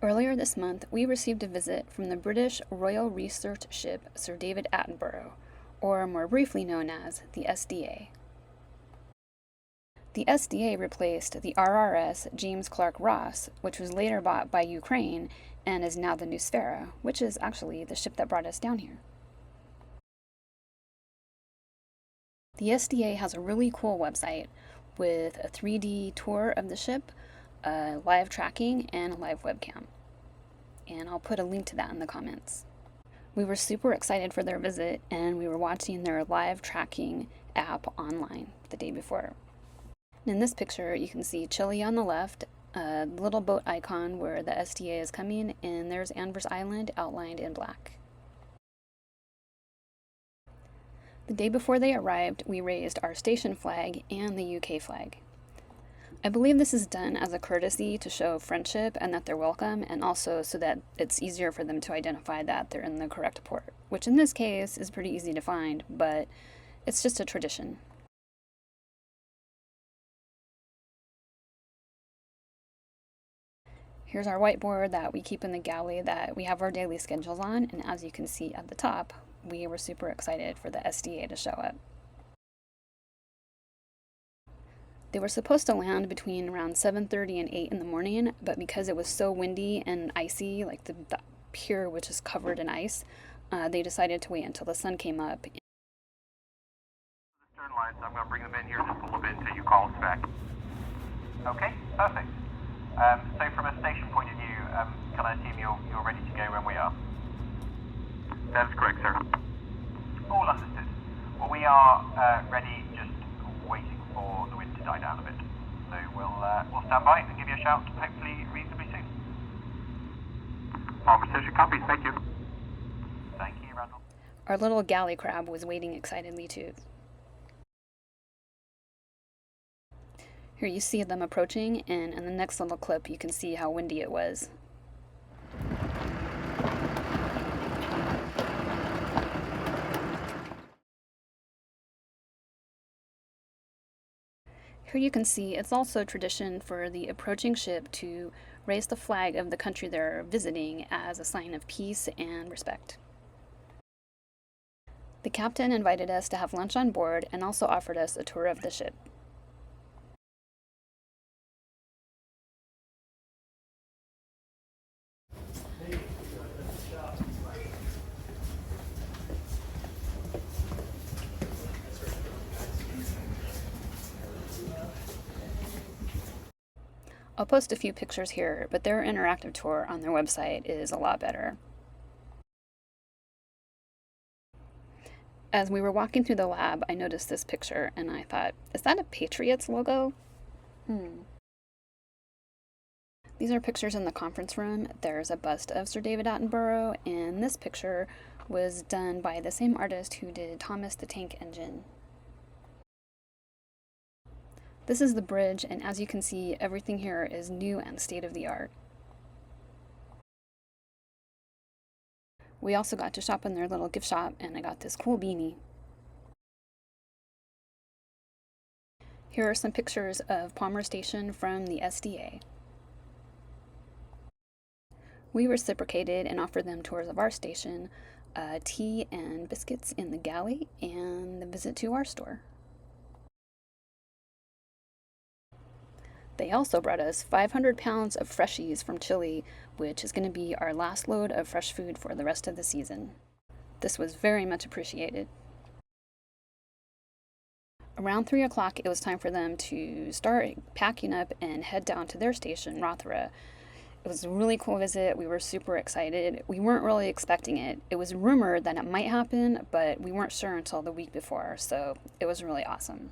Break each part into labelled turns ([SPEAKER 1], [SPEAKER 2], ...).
[SPEAKER 1] Earlier this month, we received a visit from the British Royal Research Ship Sir David Attenborough, or more briefly known as the SDA. The SDA replaced the RRS James Clark Ross, which was later bought by Ukraine and is now the New Sfera, which is actually the ship that brought us down here. The SDA has a really cool website with a 3D tour of the ship, live tracking, and a live webcam. And I'll put a link to that in the comments. We were super excited for their visit, and we were watching their live tracking app online the day before. In this picture, you can see Chile on the left, a little boat icon where the SDA is coming, and there's Anvers Island outlined in black. The day before they arrived, we raised our station flag and the UK flag. I believe this is done as a courtesy to show friendship and that they're welcome, and also so that it's easier for them to identify that they're in the correct port, which in this case is pretty easy to find, but it's just a tradition. Here's our whiteboard that we keep in the galley that we have our daily schedules on, and as you can see at the top, we were super excited for the SDA to show up. They were supposed to land between around 7:30 and 8 in the morning, but because it was so windy and icy, like the pier was just covered in ice, they decided to wait until the sun came up.
[SPEAKER 2] The stern lines, I'm going to bring them in here just a little bit until you call us back. Okay, perfect. So from a station point of view, can I assume you're ready to go when we are? That is correct, sir. All understood. Well, we are ready, just waiting for the wind to die down a bit. So we'll stand by and give you a shout, hopefully reasonably soon. Farmer Station copies, thank you. Thank you, Randall.
[SPEAKER 1] Our little galley crab was waiting excitedly too. Here you see them approaching, and in the next little clip you can see how windy it was. Here you can see it's also tradition for the approaching ship to raise the flag of the country they're visiting as a sign of peace and respect. The captain invited us to have lunch on board and also offered us a tour of the ship. I'll post a few pictures here, but their interactive tour on their website is a lot better. As we were walking through the lab, I noticed this picture and I thought, is that a Patriots logo? These are pictures in the conference room. There's a bust of Sir David Attenborough, and this picture was done by the same artist who did Thomas the Tank Engine. This is the bridge, and as you can see, everything here is new and state-of-the-art. We also got to shop in their little gift shop, and I got this cool beanie. Here are some pictures of Palmer Station from the SDA. We reciprocated and offered them tours of our station, tea and biscuits in the galley, and the visit to our store. They also brought us 500 pounds of freshies from Chile, which is going to be our last load of fresh food for the rest of the season. This was very much appreciated. Around 3 o'clock, it was time for them to start packing up and head down to their station, Rothera. It was a really cool visit. We were super excited. We weren't really expecting it. It was rumored that it might happen, but we weren't sure until the week before, so it was really awesome.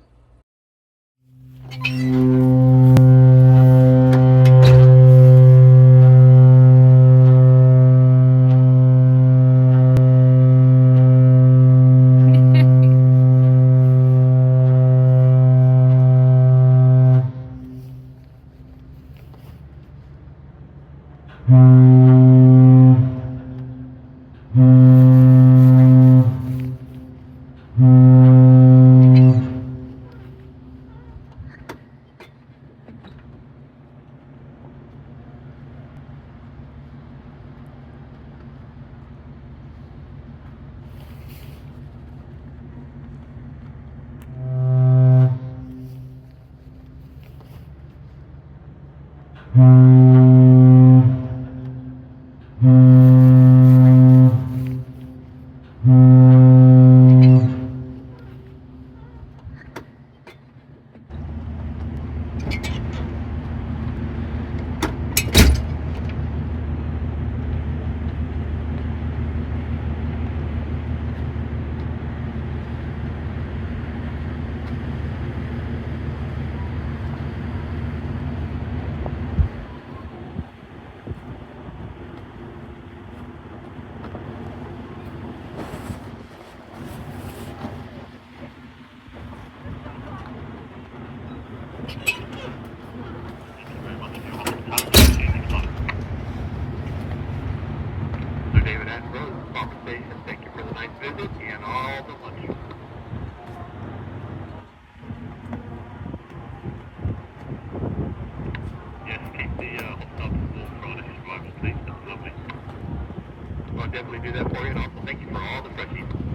[SPEAKER 2] compensation. Thank you for the nice visit and all the lunch. Yes, keep the whole stuff full for all the driver's place. That's lovely. I'll definitely do that for you, and also thank you for all the freshies.